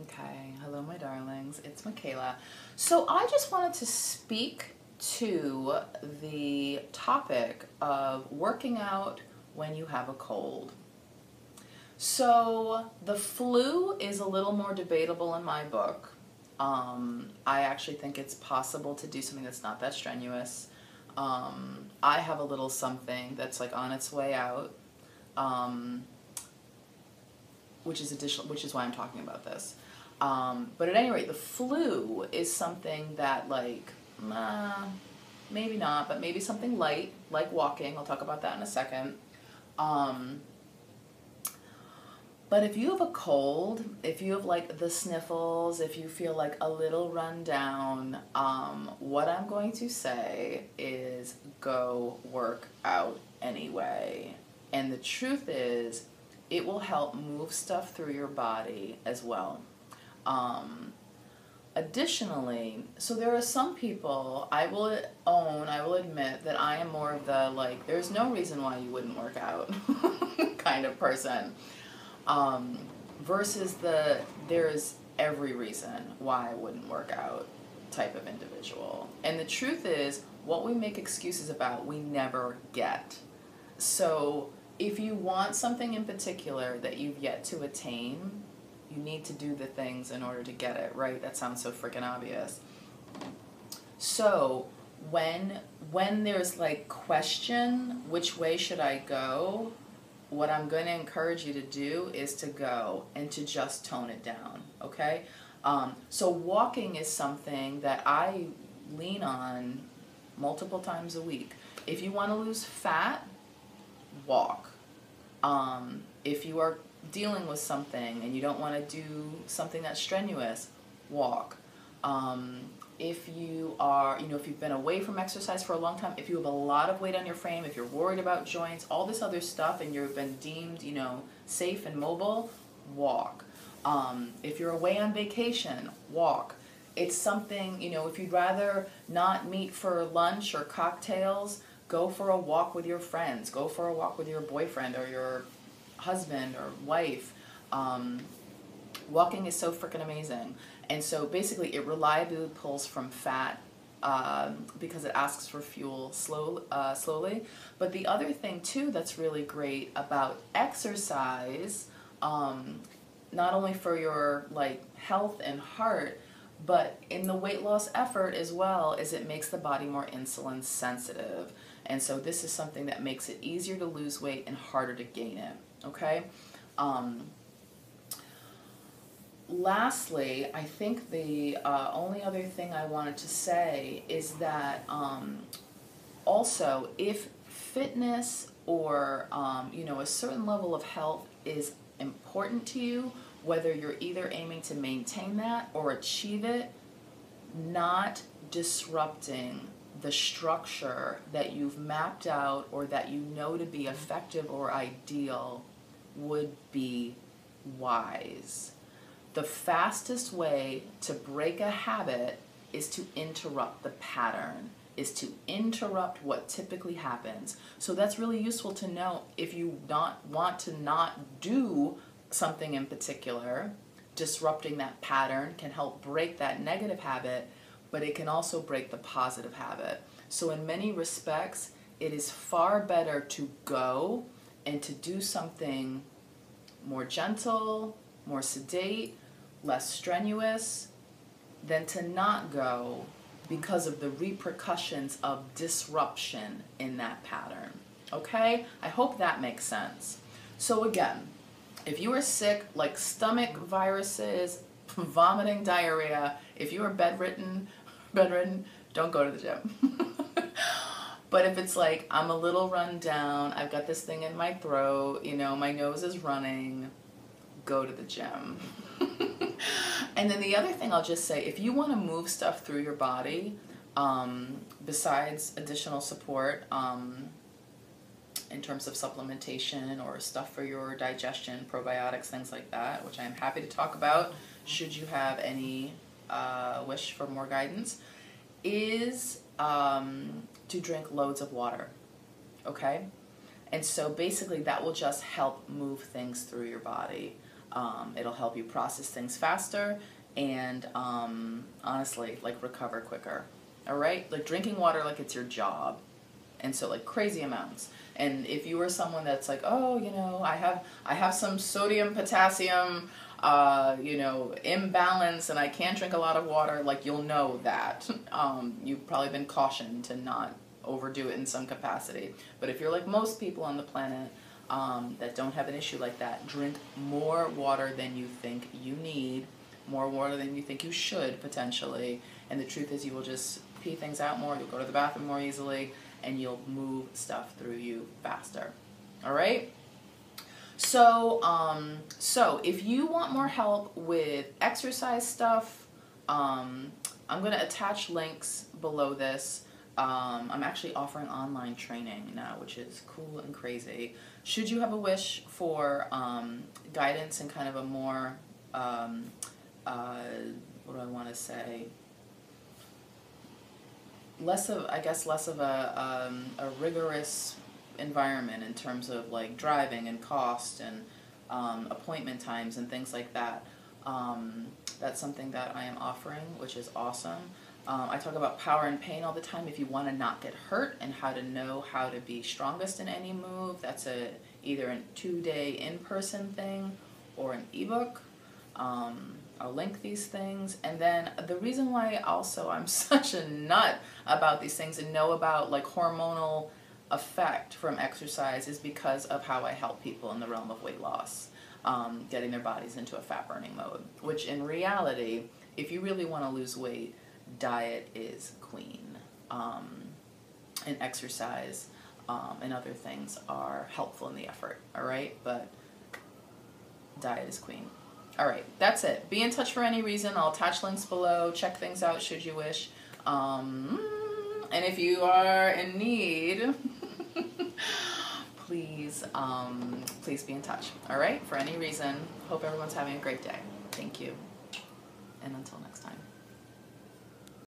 Okay, hello my darlings, it's Michaela. So I just wanted to speak to the topic of working out when you have a cold. So the flu is a little more debatable in my book. I actually think it's possible to do something that's not that strenuous. I have a little something that's like on its way out, which is why I'm talking about this. But at any rate, the flu is something that maybe not, but maybe something light, like walking. I'll talk about that in a second. But if you have a cold, if you have like the sniffles, if you feel like a little run down, what I'm going to say is go work out anyway. And the truth is, it will help move stuff through your body as well. Additionally, so there are some people, I will admit that I am more of the like, there's no reason why you wouldn't work out kind of person. Versus there's every reason why I wouldn't work out type of individual. And the truth is, what we make excuses about, we never get. So if you want something in particular that you've yet to attain, you need to do the things in order to get it, right? That sounds so freaking obvious. So when there's like question, which way should I go? What I'm going to encourage you to do is to go and to just tone it down, okay? So walking is something that I lean on multiple times a week. If you want to lose fat, walk. If you are dealing with something and you don't want to do something that's strenuous, walk. If you are, if you've been away from exercise for a long time, if you have a lot of weight on your frame, if you're worried about joints, all this other stuff, and you've been deemed, safe and mobile, walk. If you're away on vacation, walk. It's something, if you'd rather not meet for lunch or cocktails, go for a walk with your friends, go for a walk with your boyfriend or your husband or wife. Walking is so freaking amazing. And so basically it reliably pulls from fat because it asks for fuel slowly. But the other thing too that's really great about exercise, not only for your health and heart, but in the weight loss effort as well, is it makes the body more insulin sensitive. And so this is something that makes it easier to lose weight and harder to gain it, okay? Lastly, I think the only other thing I wanted to say is that also if fitness or a certain level of health is important to you, whether you're either aiming to maintain that or achieve it, not disrupting the structure that you've mapped out or that you know to be effective or ideal would be wise. The fastest way to break a habit is to interrupt the pattern, is to interrupt what typically happens. So that's really useful to know if you want to not do something in particular. Disrupting that pattern can help break that negative habit, but it can also break the positive habit. So in many respects, it is far better to go and to do something more gentle, more sedate, less strenuous, than to not go because of the repercussions of disruption in that pattern. Okay? I hope that makes sense. So again, if you are sick, like stomach viruses, vomiting, diarrhea, if you are bedridden, don't go to the gym. But if it's like, I'm a little run down, I've got this thing in my throat, my nose is running, go to the gym. And then the other thing I'll just say, if you want to move stuff through your body, besides additional support in terms of supplementation or stuff for your digestion, probiotics, things like that, which I'm happy to talk about should you have any wish for more guidance, is to drink loads of water, okay? And so basically that will just help move things through your body. It'll help you process things faster and honestly, like recover quicker. All right? Like drinking water like it's your job. And so like crazy amounts. And if you are someone that's like, oh, you know, I have some sodium, potassium, you know, imbalance and I can't drink a lot of water, like you'll know that. You've probably been cautioned to not overdo it in some capacity. But if you're like most people on the planet that don't have an issue like that, drink more water than you think you need, more water than you think you should potentially. And the truth is you will just pee things out more, you'll go to the bathroom more easily, and you'll move stuff through you faster. All right? So, so if you want more help with exercise stuff, I'm going to attach links below this. I'm actually offering online training now, which is cool and crazy. Should you have a wish for guidance and kind of a more, what do I want to say? Less of a rigorous environment in terms of like driving and cost and appointment times and things like that. That's something that I am offering, which is awesome. I talk about power and pain all the time. If you want to not get hurt and how to know how to be strongest in any move, that's either a 2-day in-person thing or an ebook. I'll link these things. And then the reason why also I'm such a nut about these things and know about like hormonal effect from exercise is because of how I help people in the realm of weight loss, getting their bodies into a fat burning mode, which in reality, if you really want to lose weight, diet is queen. And exercise and other things are helpful in the effort, all right? But diet is queen. All right, that's it. Be in touch for any reason. I'll attach links below. Check things out should you wish. And if you are in need, please, please be in touch. All right, for any reason. Hope everyone's having a great day. Thank you. And until next time.